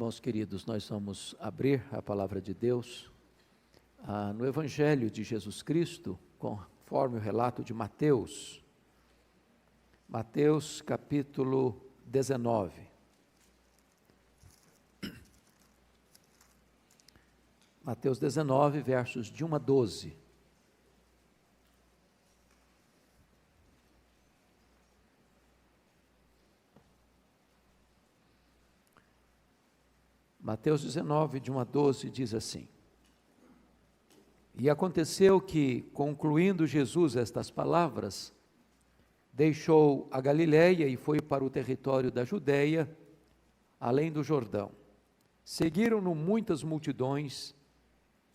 Irmãos queridos, nós vamos abrir a palavra de Deus no Evangelho de Jesus Cristo, conforme o relato de Mateus. Mateus capítulo 19. Mateus 19, versos de 1 a 12. Mateus 19, de 1 a 12, diz assim: E aconteceu que, concluindo Jesus estas palavras, deixou a Galiléia e foi para o território da Judéia, além do Jordão. Seguiram-no muitas multidões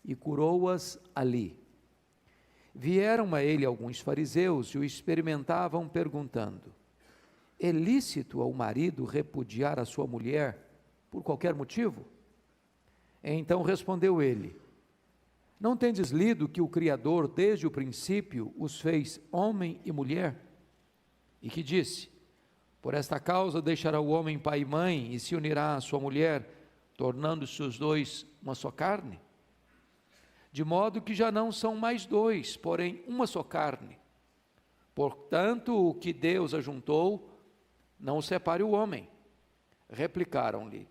e curou-as ali. Vieram a ele alguns fariseus e o experimentavam perguntando: É lícito ao marido repudiar a sua mulher por qualquer motivo? Então respondeu ele: Não tendes lido que o Criador desde o princípio os fez homem e mulher? E que disse: Por esta causa deixará o homem pai e mãe e se unirá à sua mulher, tornando-se os dois uma só carne? De modo que já não são mais dois, porém uma só carne. Portanto, o que Deus ajuntou, não o separe o homem. Replicaram-lhe: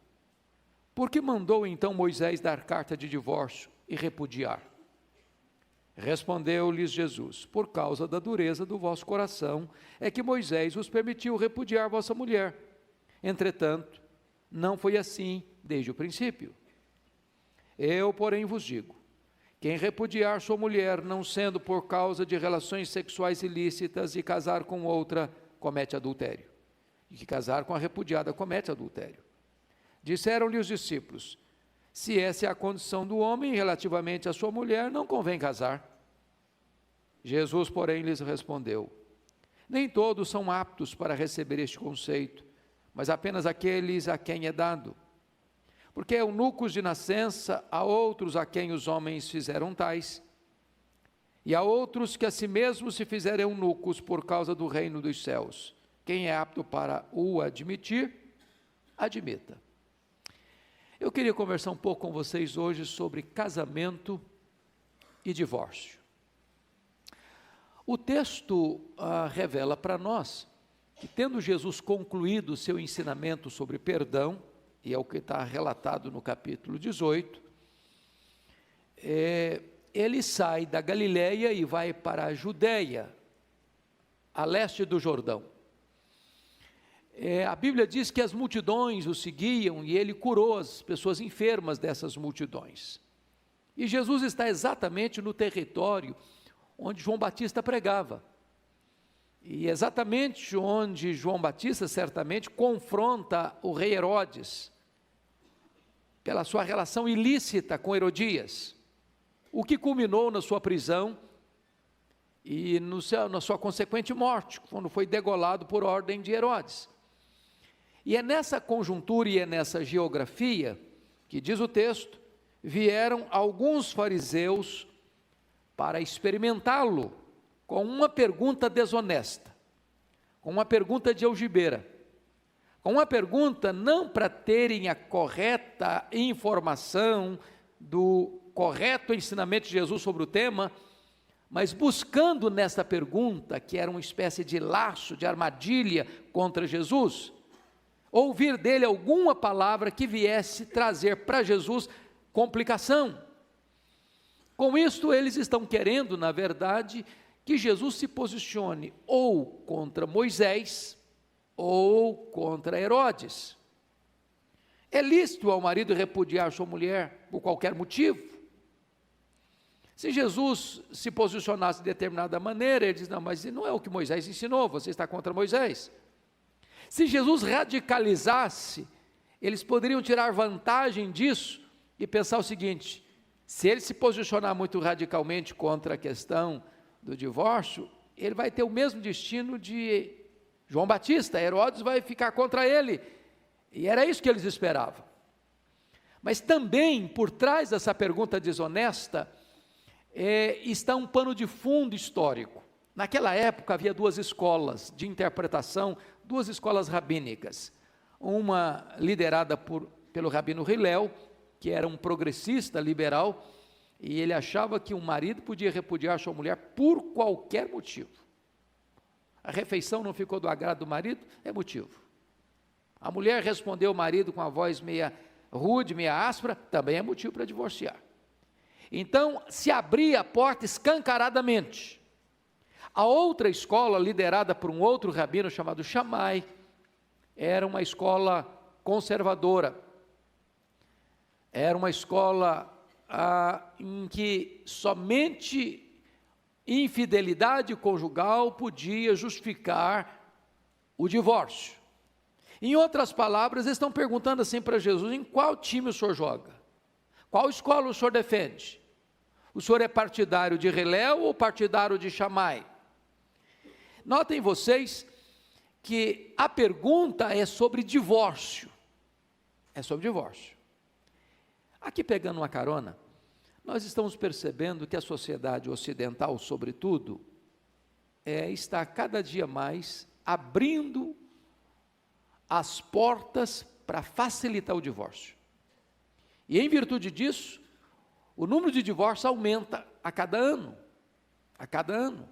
Por que mandou então Moisés dar carta de divórcio e repudiar? Respondeu-lhes Jesus: Por causa da dureza do vosso coração, é que Moisés vos permitiu repudiar vossa mulher. Entretanto, não foi assim desde o princípio. Eu, porém, vos digo: quem repudiar sua mulher, não sendo por causa de relações sexuais ilícitas, e casar com outra, comete adultério. E que casar com a repudiada comete adultério. Disseram-lhe os discípulos: Se essa é a condição do homem relativamente à sua mulher, não convém casar. Jesus, porém, lhes respondeu: Nem todos são aptos para receber este conceito, mas apenas aqueles a quem é dado. Porque eunucos de nascença, há outros a quem os homens fizeram tais, e há outros que a si mesmos se fizeram eunucos por causa do reino dos céus. Quem é apto para o admitir, admita. Eu queria conversar um pouco com vocês hoje sobre casamento e divórcio. O texto revela para nós que, tendo Jesus concluído o seu ensinamento sobre perdão, e é o que está relatado no capítulo 18, ele sai da Galiléia e vai para a Judéia, a leste do Jordão. A Bíblia diz que as multidões o seguiam e ele curou as pessoas enfermas dessas multidões. E Jesus está exatamente no território onde João Batista pregava. E exatamente onde João Batista certamente confronta o rei Herodes, pela sua relação ilícita com Herodias, o que culminou na sua prisão e na sua consequente morte, quando foi degolado por ordem de Herodes. E é nessa conjuntura e é nessa geografia que, diz o texto, vieram alguns fariseus para experimentá-lo com uma pergunta desonesta, com uma pergunta de algibeira, com uma pergunta não para terem a correta informação do correto ensinamento de Jesus sobre o tema, mas buscando nessa pergunta, que era uma espécie de laço, de armadilha contra Jesus, ouvir dele alguma palavra que viesse trazer para Jesus complicação. Com isto, eles estão querendo, na verdade, que Jesus se posicione ou contra Moisés, ou contra Herodes. É lícito ao marido repudiar sua mulher por qualquer motivo? Se Jesus se posicionasse de determinada maneira, ele diz: não, mas não é o que Moisés ensinou, você está contra Moisés. Se Jesus radicalizasse, eles poderiam tirar vantagem disso e pensar o seguinte: se ele se posicionar muito radicalmente contra a questão do divórcio, ele vai ter o mesmo destino de João Batista, Herodes vai ficar contra ele, e era isso que eles esperavam. Mas também, por trás dessa pergunta desonesta, está um pano de fundo histórico. Naquela época havia duas escolas de interpretação, duas escolas rabínicas, uma liderada por pelo rabino Hillel, que era um progressista liberal, e ele achava que um marido podia repudiar sua mulher por qualquer motivo. A refeição não ficou do agrado do marido, é motivo. A mulher respondeu ao marido com a voz meia rude, meia áspera, também é motivo para divorciar. Então, se abria a porta escancaradamente. A outra escola, liderada por um outro rabino chamado Shammai, era uma escola conservadora. Era uma escola em que somente infidelidade conjugal podia justificar o divórcio. Em outras palavras, eles estão perguntando assim para Jesus: em qual time o senhor joga? Qual escola o senhor defende? O senhor é partidário de Hillel ou partidário de Shammai? Notem vocês que a pergunta é sobre divórcio. É sobre divórcio. Aqui, pegando uma carona, nós estamos percebendo que a sociedade ocidental, sobretudo, está cada dia mais abrindo as portas para facilitar o divórcio. E em virtude disso, o número de divórcios aumenta a cada ano. A cada ano.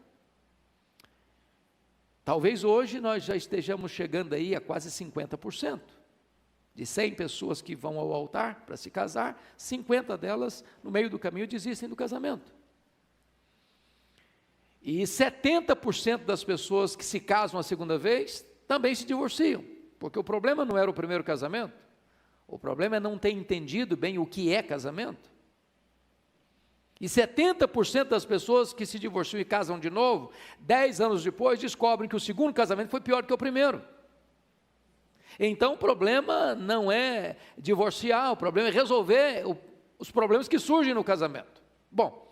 Talvez hoje nós já estejamos chegando aí a quase 50%. De 100 pessoas que vão ao altar para se casar, 50 delas, no meio do caminho, desistem do casamento. E 70% das pessoas que se casam a segunda vez, também se divorciam. Porque o problema não era o primeiro casamento, o problema é não ter entendido bem o que é casamento. E 70% das pessoas que se divorciam e casam de novo, 10 anos depois, descobrem que o segundo casamento foi pior que o primeiro. Então o problema não é divorciar, o problema é resolver os problemas que surgem no casamento. Bom,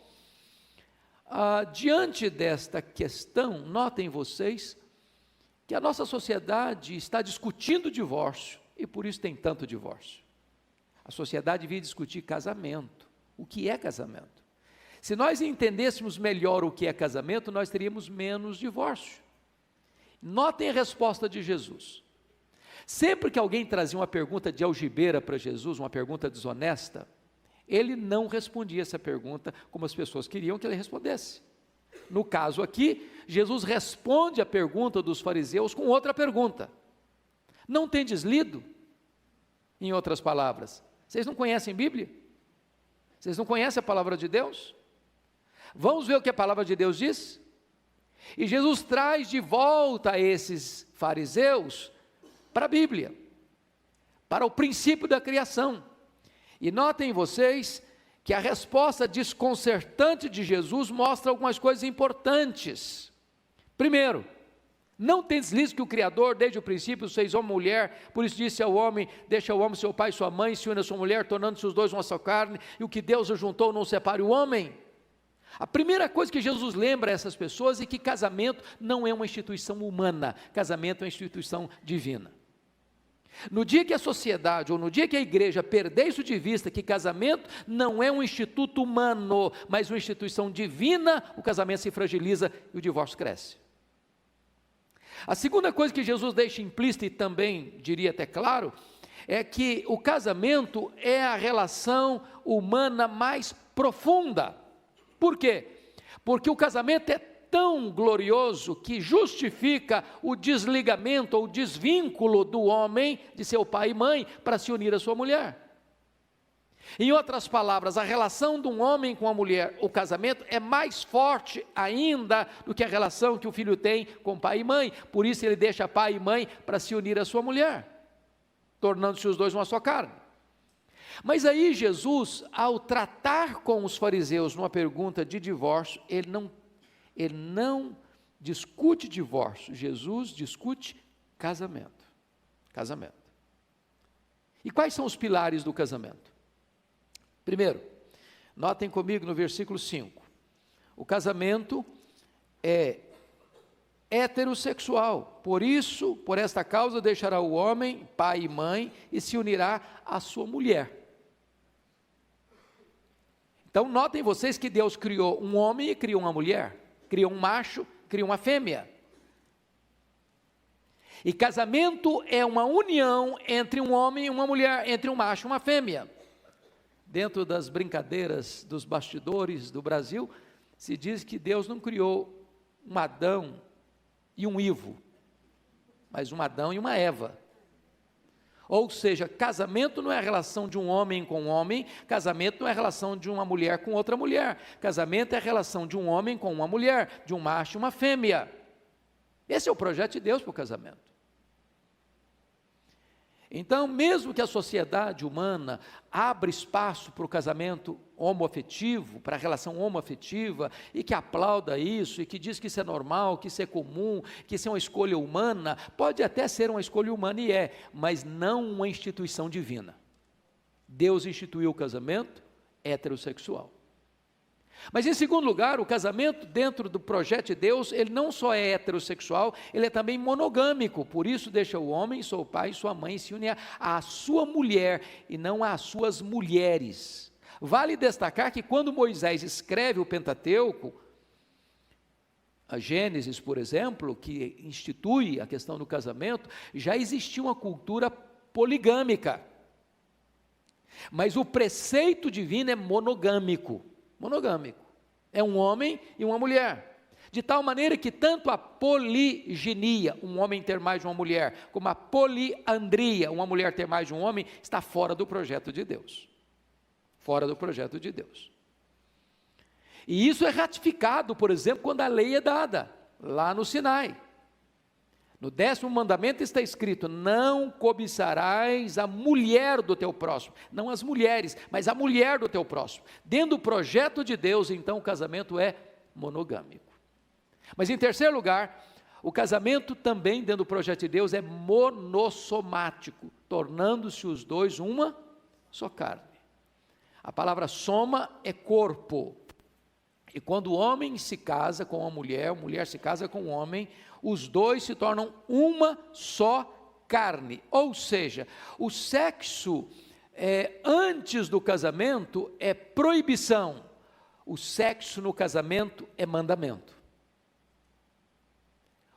diante desta questão, notem vocês que a nossa sociedade está discutindo o divórcio, e por isso tem tanto divórcio. A sociedade devia discutir casamento. O que é casamento? Se nós entendêssemos melhor o que é casamento, nós teríamos menos divórcio. Notem a resposta de Jesus. Sempre que alguém trazia uma pergunta de algibeira para Jesus, uma pergunta desonesta, ele não respondia essa pergunta como as pessoas queriam que ele respondesse. No caso aqui, Jesus responde a pergunta dos fariseus com outra pergunta. Não tendes lido? Em outras palavras, vocês não conhecem Bíblia? Vocês não conhecem a palavra de Deus? Vamos ver o que a palavra de Deus diz? E Jesus traz de volta esses fariseus para a Bíblia, para o princípio da criação. E notem vocês que a resposta desconcertante de Jesus mostra algumas coisas importantes. Primeiro, não tendes lido que o Criador, desde o princípio, fez homem e mulher, por isso disse ao homem: deixa o homem seu pai e sua mãe, se une a sua mulher, tornando-se os dois uma só carne, e o que Deus ajuntou não separe o homem. A primeira coisa que Jesus lembra a essas pessoas é que casamento não é uma instituição humana, casamento é uma instituição divina. No dia que a sociedade, ou no dia que a igreja perder isso de vista, que casamento não é um instituto humano, mas uma instituição divina, o casamento se fragiliza e o divórcio cresce. A segunda coisa que Jesus deixa implícita, e também diria até claro, é que o casamento é a relação humana mais profunda. Por quê? Porque o casamento é tão glorioso que justifica o desligamento ou desvínculo do homem de seu pai e mãe para se unir à sua mulher. Em outras palavras, a relação de um homem com a mulher, o casamento, é mais forte ainda do que a relação que o filho tem com pai e mãe. Por isso ele deixa pai e mãe para se unir à sua mulher, tornando-se os dois uma só carne. Mas aí Jesus, ao tratar com os fariseus numa pergunta de divórcio, ele não discute divórcio, Jesus discute casamento. Casamento. E quais são os pilares do casamento? Primeiro, notem comigo no versículo 5, o casamento é heterossexual, por esta causa deixará o homem, pai e mãe, e se unirá à sua mulher. Então notem vocês que Deus criou um homem e criou uma mulher, criou um macho, criou uma fêmea. E casamento é uma união entre um homem e uma mulher, entre um macho e uma fêmea. Dentro das brincadeiras dos bastidores do Brasil, se diz que Deus não criou um Adão e um Ivo, mas um Adão e uma Eva. Ou seja, casamento não é a relação de um homem com um homem, casamento não é a relação de uma mulher com outra mulher, casamento é a relação de um homem com uma mulher, de um macho e uma fêmea. Esse é o projeto de Deus para o casamento. Então, mesmo que a sociedade humana abra espaço para o casamento homoafetivo, para a relação homoafetiva, e que aplauda isso, e que diz que isso é normal, que isso é comum, que isso é uma escolha humana, pode até ser uma escolha humana e é, mas não uma instituição divina. Deus instituiu o casamento heterossexual. Mas em segundo lugar, o casamento dentro do projeto de Deus, ele não só é heterossexual, ele é também monogâmico, por isso deixa o homem, seu pai e sua mãe se unir à sua mulher e não às suas mulheres. Vale destacar que quando Moisés escreve o Pentateuco, a Gênesis, por exemplo, que institui a questão do casamento, já existia uma cultura poligâmica, mas o preceito divino é monogâmico, é um homem e uma mulher, de tal maneira que tanto a poligenia, um homem ter mais de uma mulher, como a poliandria, uma mulher ter mais de um homem, está fora do projeto de Deus, e isso é ratificado, por exemplo, quando a lei é dada, lá no Sinai. No 10º mandamento está escrito: não cobiçarás a mulher do teu próximo, não as mulheres, mas a mulher do teu próximo. Dentro do projeto de Deus, então, o casamento é monogâmico. Mas em terceiro lugar, o casamento também, dentro do projeto de Deus, é monossomático, tornando-se os dois uma só carne. A palavra soma é corpo. E quando o homem se casa com a mulher se casa com o homem, os dois se tornam uma só carne. Ou seja, o sexo antes do casamento é proibição, o sexo no casamento é mandamento.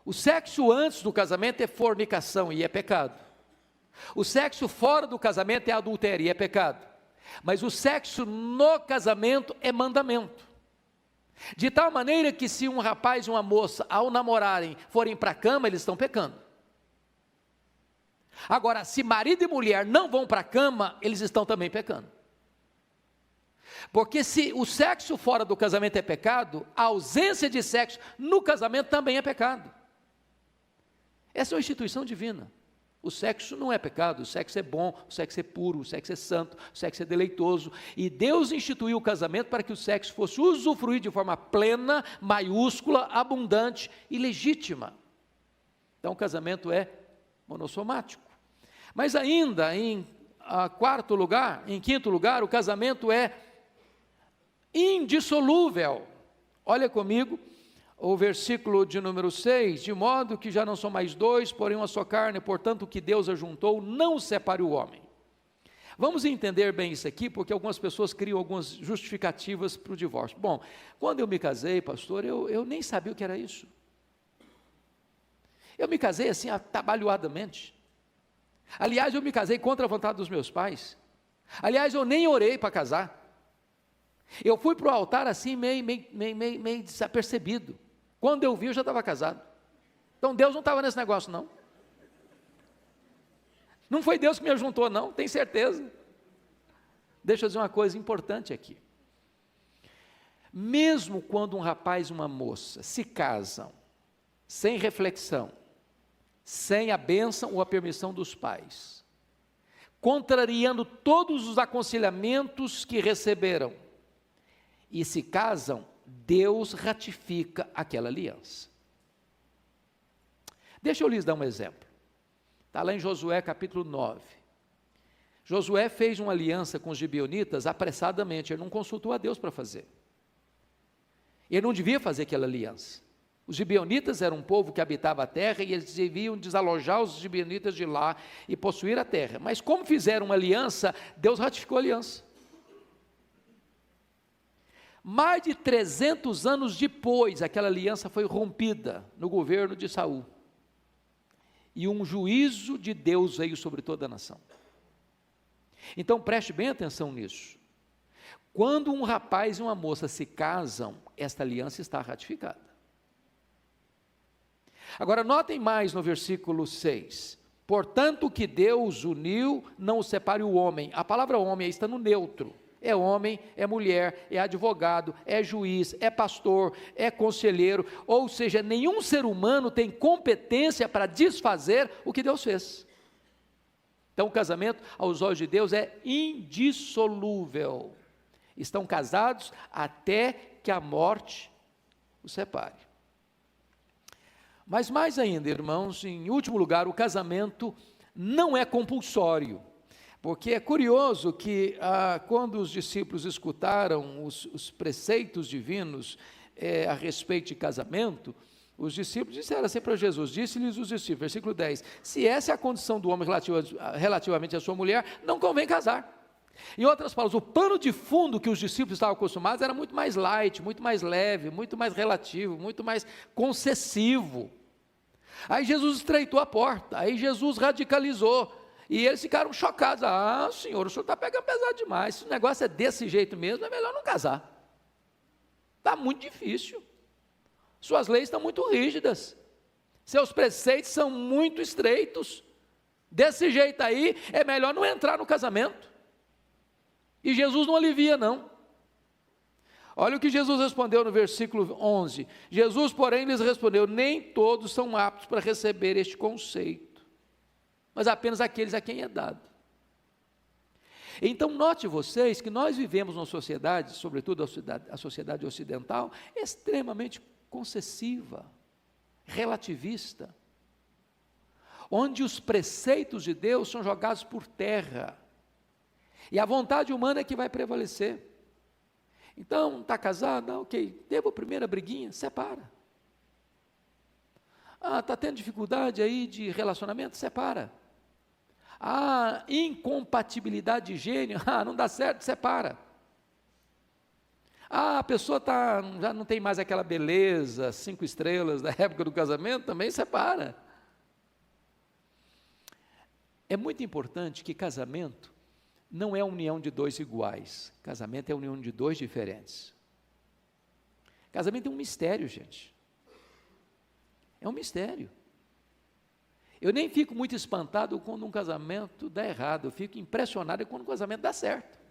O sexo antes do casamento é fornicação e é pecado. O sexo fora do casamento é adultério e é pecado. Mas o sexo no casamento é mandamento. De tal maneira que se um rapaz e uma moça, ao namorarem, forem para a cama, eles estão pecando. Agora, se marido e mulher não vão para a cama, eles estão também pecando. Porque se o sexo fora do casamento é pecado, a ausência de sexo no casamento também é pecado. Essa é uma instituição divina. O sexo não é pecado, o sexo é bom, o sexo é puro, o sexo é santo, o sexo é deleitoso. E Deus instituiu o casamento para que o sexo fosse usufruído de forma plena, maiúscula, abundante e legítima. Então o casamento é monossomático. Mas ainda em quinto lugar, o casamento é indissolúvel. Olha comigo o versículo de número 6, de modo que já não são mais dois, porém uma só carne, portanto o que Deus ajuntou, não separe o homem. Vamos entender bem isso aqui, porque algumas pessoas criam algumas justificativas para o divórcio. Bom, quando eu me casei, pastor, eu nem sabia o que era isso. Eu me casei assim, atabalhoadamente. Aliás, eu me casei contra a vontade dos meus pais. Aliás, eu nem orei para casar. Eu fui para o altar assim, meio desapercebido. Quando eu vi, eu já estava casado. Então Deus não estava nesse negócio, não. Não foi Deus que me ajuntou, não, tenho certeza. Deixa eu dizer uma coisa importante aqui. Mesmo quando um rapaz e uma moça se casam, sem reflexão, sem a bênção ou a permissão dos pais, contrariando todos os aconselhamentos que receberam, e se casam, Deus ratifica aquela aliança. Deixa eu lhes dar um exemplo. Está lá em Josué capítulo 9. Josué fez uma aliança com os gibeonitas apressadamente, ele não consultou a Deus para fazer. Ele não devia fazer aquela aliança. Os gibeonitas eram um povo que habitava a terra e eles deviam desalojar os gibeonitas de lá e possuir a terra. Mas como fizeram uma aliança, Deus ratificou a aliança. Mais de 300 anos depois, aquela aliança foi rompida no governo de Saul. e um juízo de Deus veio sobre toda a nação. Então preste bem atenção nisso. Quando um rapaz e uma moça se casam, esta aliança está ratificada. Agora notem mais no versículo 6. Portanto, o que Deus uniu, não o separe o homem. A palavra homem está no neutro. É homem, é mulher, é advogado, é juiz, é pastor, é conselheiro. Ou seja, nenhum ser humano tem competência para desfazer o que Deus fez. Então o casamento, aos olhos de Deus, é indissolúvel. Estão casados até que a morte os separe. Mas mais ainda, irmãos, em último lugar, o casamento não é compulsório. Porque é curioso que quando os discípulos escutaram os preceitos divinos a respeito de casamento, os discípulos disseram assim para Jesus, disse-lhes os discípulos, versículo 10, se essa é a condição do homem relativamente à sua mulher, não convém casar. Em outras palavras, o pano de fundo que os discípulos estavam acostumados era muito mais light, muito mais leve, muito mais relativo, muito mais concessivo. Aí Jesus estreitou a porta, aí Jesus radicalizou, e eles ficaram chocados. Senhor, o senhor está pegando pesado demais, se o negócio é desse jeito mesmo, é melhor não casar. Está muito difícil, suas leis estão muito rígidas, seus preceitos são muito estreitos, desse jeito aí, é melhor não entrar no casamento. E Jesus não alivia não. Olha o que Jesus respondeu no versículo 11, Jesus porém lhes respondeu, nem todos são aptos para receber este conceito, mas apenas aqueles a quem é dado. Então note vocês que nós vivemos numa sociedade, sobretudo a sociedade ocidental, extremamente concessiva, relativista, onde os preceitos de Deus são jogados por terra, e a vontade humana é que vai prevalecer. Então, está casado? Ok, teve a primeira briguinha, separa. Está tendo dificuldade aí de relacionamento? Separa. Incompatibilidade de gênio, não dá certo, separa. A pessoa já não tem mais aquela beleza, 5 estrelas da época do casamento, também separa. É muito importante que casamento não é a união de dois iguais, casamento é a união de dois diferentes. Casamento é um mistério, gente, é um mistério. Eu nem fico muito espantado quando um casamento dá errado, eu fico impressionado quando um casamento dá certo.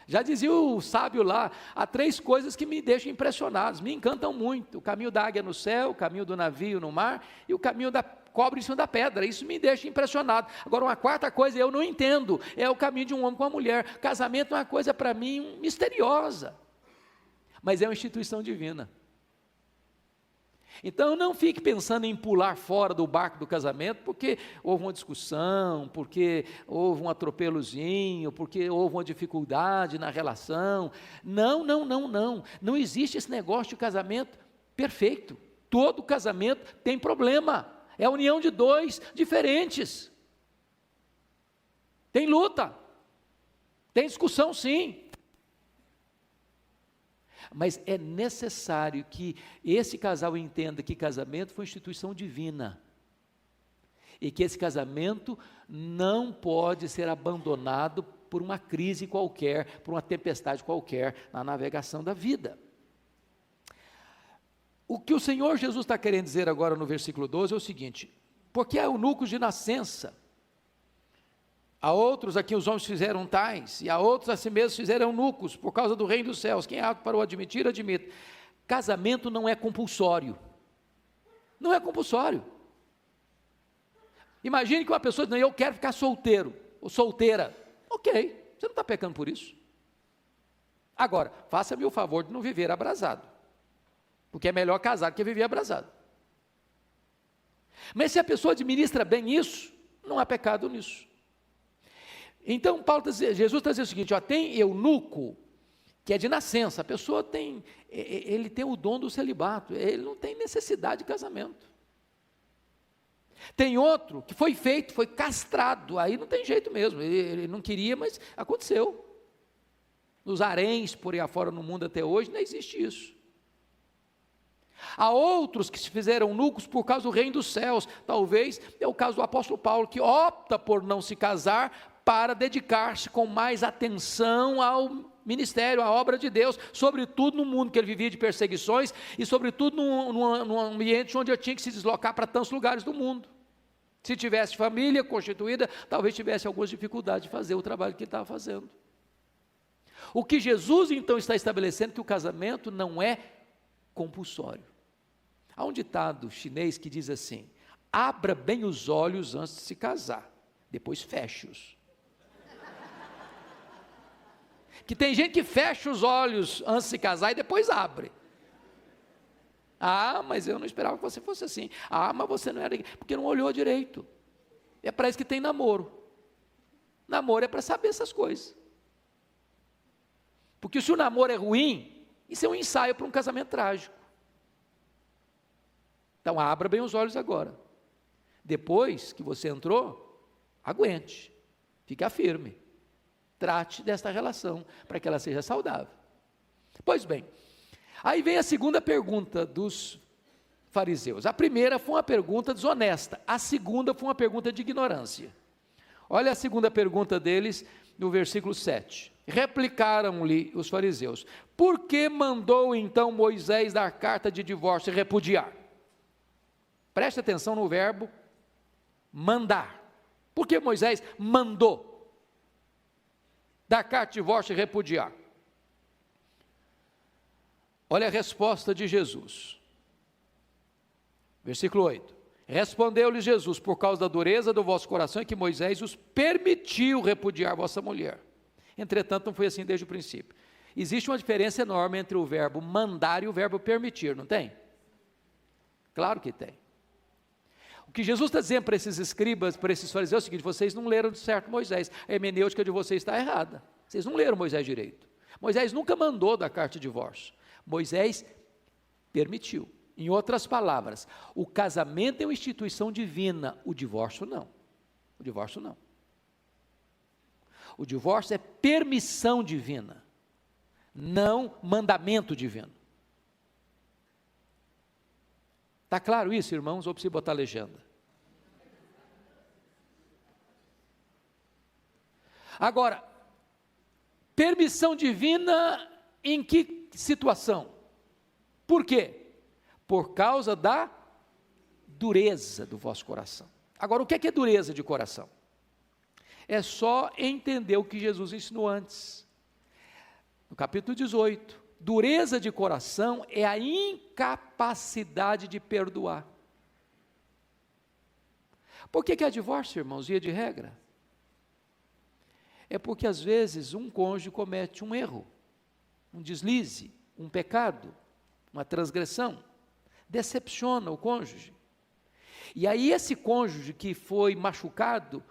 Já dizia o sábio lá, há 3 coisas que me deixam impressionados, me encantam muito, o caminho da águia no céu, o caminho do navio no mar, e o caminho da cobra em cima da pedra, isso me deixa impressionado. Agora uma 4ª coisa eu não entendo, é o caminho de um homem com uma mulher. Casamento é uma coisa para mim misteriosa, mas é uma instituição divina. Então não fique pensando em pular fora do barco do casamento, porque houve uma discussão, porque houve um atropelozinho, porque houve uma dificuldade na relação. Não existe esse negócio de casamento perfeito. Todo casamento tem problema, é a união de 2 diferentes. Tem luta, tem discussão sim. Mas é necessário que esse casal entenda que casamento foi instituição divina, e que esse casamento não pode ser abandonado por uma crise qualquer, por uma tempestade qualquer na navegação da vida. O que o Senhor Jesus está querendo dizer agora no versículo 12 é o seguinte, porque há eunucos de nascença, a outros a quem os homens fizeram tais, e a outros a si mesmos fizeram eunucos, por causa do reino dos céus. Quem é apto para o admitir, admita. Casamento não é compulsório. Não é compulsório. Imagine que uma pessoa diz, eu quero ficar solteiro, ou solteira. Ok, você não está pecando por isso. Agora, faça-me o favor de não viver abrasado, porque é melhor casar do que viver abrasado. Mas se a pessoa administra bem isso, não há pecado nisso. Então, Jesus está dizendo o seguinte, tem eunuco, que é de nascença, a pessoa ele tem o dom do celibato, ele não tem necessidade de casamento. Tem outro que foi feito, foi castrado, aí não tem jeito mesmo, ele não queria, mas aconteceu. Nos haréns, por aí afora no mundo até hoje, não existe isso. Há outros que se fizeram eunucos por causa do reino dos céus. Talvez é o caso do apóstolo Paulo, que opta por não se casar para dedicar-se com mais atenção ao ministério, à obra de Deus, sobretudo no mundo que ele vivia de perseguições e sobretudo num ambiente onde ele tinha que se deslocar para tantos lugares do mundo. Se tivesse família constituída, talvez tivesse algumas dificuldades de fazer o trabalho que ele estava fazendo. O que Jesus então está estabelecendo é que o casamento não é compulsório. Há um ditado chinês que diz assim: abra bem os olhos antes de se casar, depois feche-os. Que tem gente que fecha os olhos antes de se casar e depois abre. Ah, mas eu não esperava que você fosse assim. Ah, mas você não era, porque não olhou direito. É para isso que tem namoro. Namoro é para saber essas coisas. Porque se o namoro é ruim, isso é um ensaio para um casamento trágico. Então abra bem os olhos agora. Depois que você entrou, aguente, fique firme. Trate desta relação para que ela seja saudável. Pois bem, aí vem a segunda pergunta dos fariseus. A primeira foi uma pergunta desonesta, a segunda foi uma pergunta de ignorância. Olha a segunda pergunta deles no versículo 7. Replicaram-lhe os fariseus: por que mandou então Moisés dar carta de divórcio e repudiar? Preste atenção no verbo mandar. Por que Moisés mandou dar carta de divórcio e repudiar? Olha a resposta de Jesus. Versículo 8. Respondeu-lhe Jesus: por causa da dureza do vosso coração é que Moisés os permitiu repudiar vossa mulher. Entretanto, não foi assim desde o princípio. Existe uma diferença enorme entre o verbo mandar e o verbo permitir, não tem? Claro que tem. O que Jesus está dizendo para esses escribas, para esses fariseus, é o seguinte: vocês não leram de certo Moisés, a hermenêutica de vocês está errada, vocês não leram Moisés direito. Moisés nunca mandou dar carta de divórcio, Moisés permitiu. Em outras palavras, o casamento é uma instituição divina, o divórcio não. O divórcio não. O divórcio é permissão divina, não mandamento divino. Está claro isso, irmãos, ou preciso botar a legenda? Agora, permissão divina em que situação? Por quê? Por causa da dureza do vosso coração. Agora, o que é dureza de coração? É só entender o que Jesus ensinou antes. No capítulo 18, dureza de coração é a incapacidade de perdoar. Por que há divórcio, irmãos, via de regra? É porque às vezes um cônjuge comete um erro, um deslize, um pecado, uma transgressão, decepciona o cônjuge. E aí esse cônjuge que foi machucado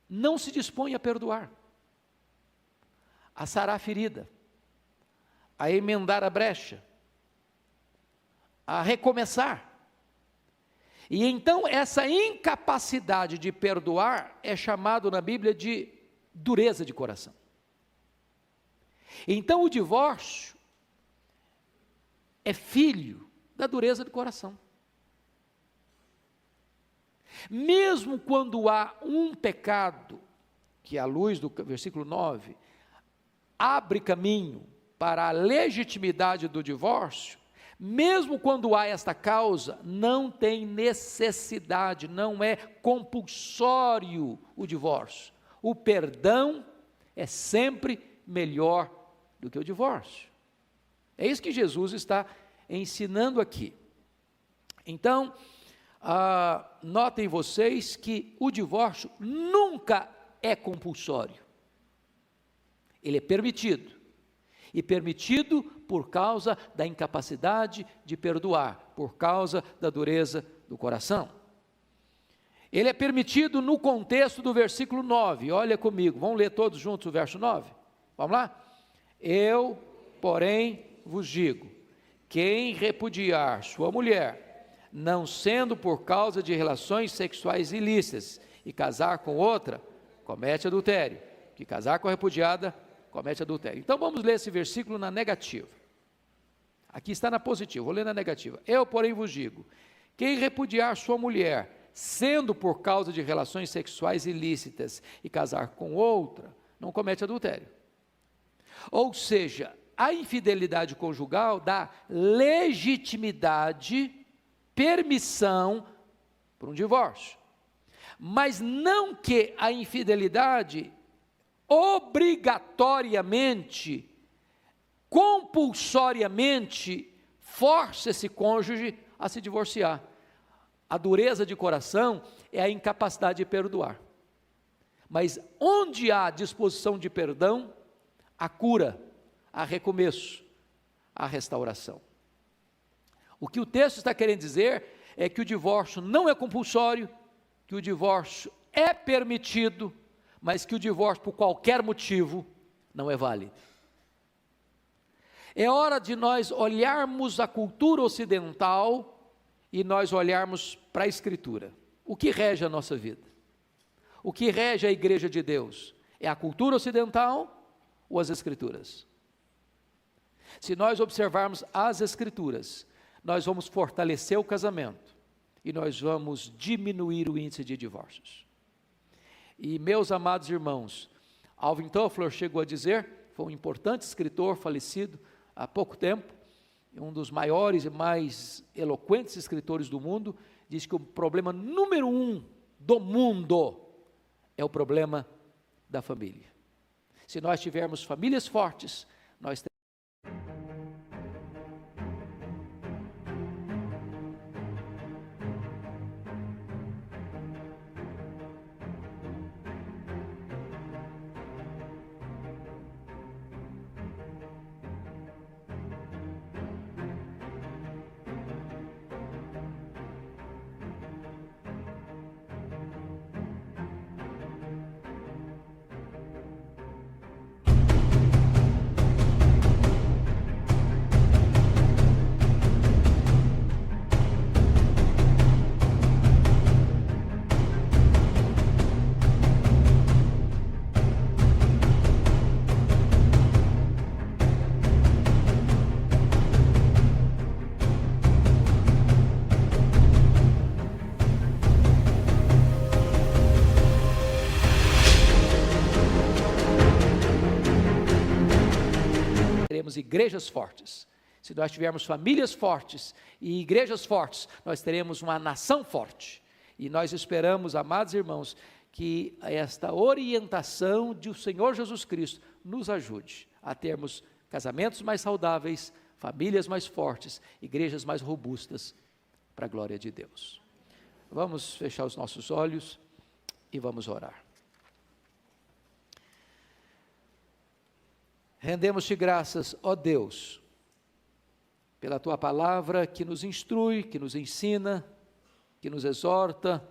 não se dispõe a perdoar, a sarar a ferida, a emendar a brecha, a recomeçar. E então essa incapacidade de perdoar é chamado na Bíblia de dureza de coração. Então o divórcio é filho da dureza do coração. Mesmo quando há um pecado, que à luz do versículo 9, abre caminho para a legitimidade do divórcio, mesmo quando há esta causa, não tem necessidade, não é compulsório o divórcio. O perdão é sempre melhor do que o divórcio. É isso que Jesus está ensinando aqui. Então, notem vocês que o divórcio nunca é compulsório. Ele é permitido. E permitido por causa da incapacidade de perdoar, por causa da dureza do coração. Ele é permitido no contexto do versículo 9, olha comigo, vamos ler todos juntos o verso 9? Vamos lá? Eu, porém, vos digo, quem repudiar sua mulher, não sendo por causa de relações sexuais ilícitas, e casar com outra, comete adultério, que casar com a repudiada, comete adultério. Então vamos ler esse versículo na negativa. Aqui está na positiva, vou ler na negativa. Eu, porém, vos digo, quem repudiar sua mulher, sendo por causa de relações sexuais ilícitas, e casar com outra, não comete adultério. Ou seja, a infidelidade conjugal dá legitimidade, permissão para um divórcio. Mas não que a infidelidade obrigatoriamente, compulsoriamente, force esse cônjuge a se divorciar. A dureza de coração é a incapacidade de perdoar. Mas onde há disposição de perdão, há cura, há recomeço, há restauração. O que o texto está querendo dizer é que o divórcio não é compulsório, que o divórcio é permitido, mas que o divórcio, por qualquer motivo, não é válido. É hora de nós olharmos a cultura ocidental e nós olharmos para a Escritura. O que rege a nossa vida? O que rege a Igreja de Deus? É a cultura ocidental ou as Escrituras? Se nós observarmos as Escrituras, nós vamos fortalecer o casamento e nós vamos diminuir o índice de divórcios. E, meus amados irmãos, Alvin Toffler chegou a dizer, foi um importante escritor falecido há pouco tempo, um dos maiores e mais eloquentes escritores do mundo, diz que o problema número 1 do mundo é o problema da família. Se nós tivermos famílias fortes, nós teremos igrejas fortes. Se nós tivermos famílias fortes e igrejas fortes, nós teremos uma nação forte. E nós esperamos, amados irmãos, que esta orientação do Senhor Jesus Cristo nos ajude a termos casamentos mais saudáveis, famílias mais fortes, igrejas mais robustas, para a glória de Deus. Vamos fechar os nossos olhos e vamos orar. Rendemos-te graças, ó Deus, pela Tua palavra que nos instrui, que nos ensina, que nos exorta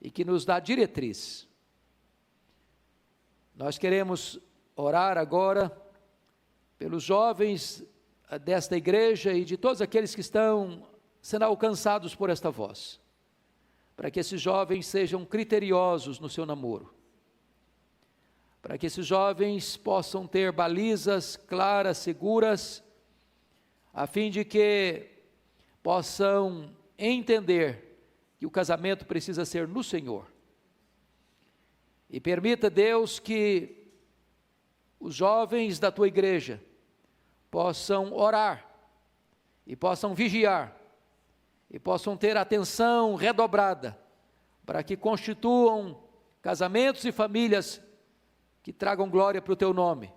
e que nos dá diretriz. Nós queremos orar agora pelos jovens desta igreja e de todos aqueles que estão sendo alcançados por esta voz, para que esses jovens sejam criteriosos no seu namoro, para que esses jovens possam ter balizas claras, seguras, a fim de que possam entender que o casamento precisa ser no Senhor. E permita, Deus, que os jovens da Tua igreja possam orar, e possam vigiar, e possam ter atenção redobrada, para que constituam casamentos e famílias que tragam glória para o Teu nome.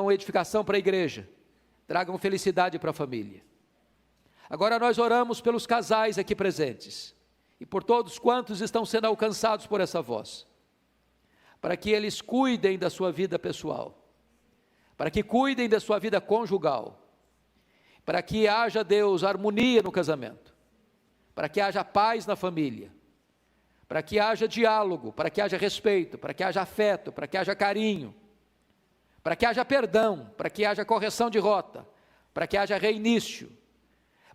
tragam edificação para a igreja, tragam felicidade para a família. Agora nós oramos pelos casais aqui presentes, e por todos quantos estão sendo alcançados por essa voz, para que eles cuidem da sua vida pessoal, para que cuidem da sua vida conjugal, para que haja, Deus, harmonia no casamento, para que haja paz na família, para que haja diálogo, para que haja respeito, para que haja afeto, para que haja carinho, para que haja perdão, para que haja correção de rota, para que haja reinício,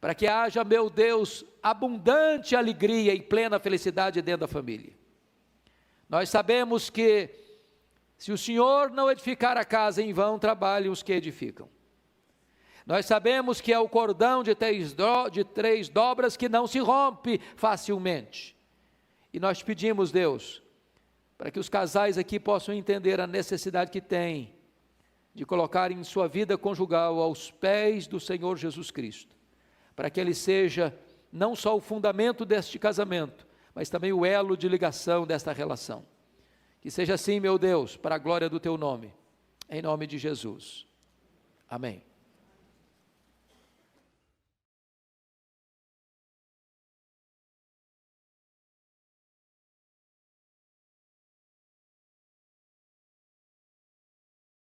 para que haja, meu Deus, abundante alegria e plena felicidade dentro da família. Nós sabemos que se o Senhor não edificar a casa, em vão trabalham os que edificam. Nós sabemos que é o cordão de três dobras que não se rompe facilmente. E nós pedimos, Deus, para que os casais aqui possam entender a necessidade que têm de colocarem sua vida conjugal aos pés do Senhor Jesus Cristo, para que Ele seja não só o fundamento deste casamento, mas também o elo de ligação desta relação. Que seja assim, meu Deus, para a glória do Teu nome, em nome de Jesus. Amém.